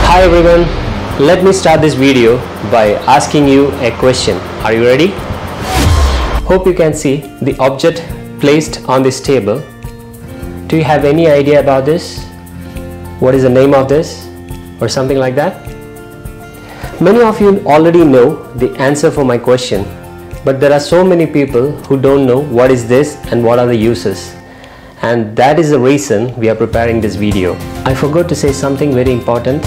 Hi everyone, let me start this video by asking you a question. Are you ready? Hope you can see the object placed on this table. Do you have any idea about this? What is the name of this or something like that? Many of you already know the answer for my question, but there are so many people who don't know what is this and what are the uses. And that is the reason we are preparing this video. I forgot to say something very important.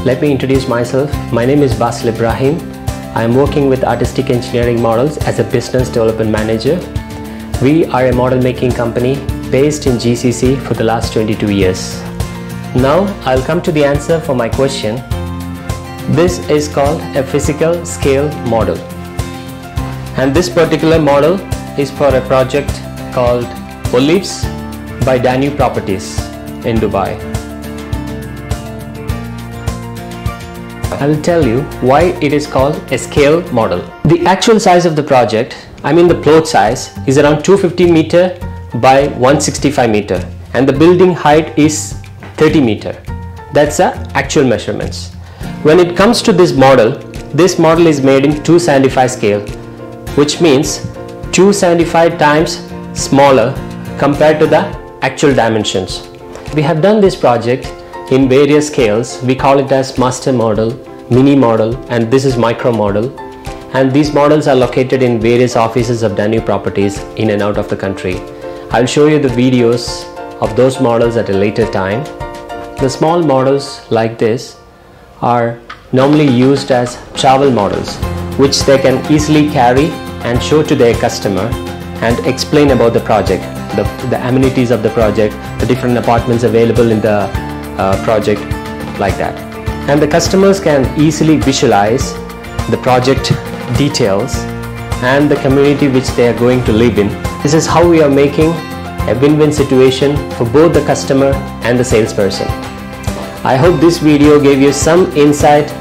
Let me introduce myself. My name is Basil Ibrahim. I am working with Artistic Engineering Models as a business development manager. We are a model making company based in GCC for the last 22 years. Now I'll come to the answer for my question. This is called a physical scale model. And this particular model is for a project called Olives by Danube Properties in Dubai. I will tell you why it is called a scale model. The actual size of the project, the plot size, is around 250 meter by 165 meter and the building height is 30 meter. That's the actual measurements. When it comes to this model is made in 275 scale, which means 275 times smaller compared to the actual dimensions. We have done this project in various scales. We call it as master model, mini model, and this is micro model. And these models are located in various offices of Danube Properties in and out of the country. I'll show you the videos of those models at a later time. The small models like this are normally used as travel models, which they can easily carry and show to their customer and explain about the project, the amenities of the project, the different apartments available in the project, like that. And the customers can easily visualize the project details and the community which they are going to live in. This is how we are making a win-win situation for both the customer and the salesperson. I hope this video gave you some insight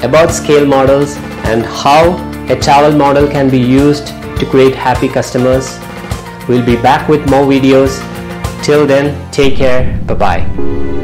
about scale models and how a travel model can be used to create happy customers. We'll be back with more videos. Till then, take care. Bye-bye.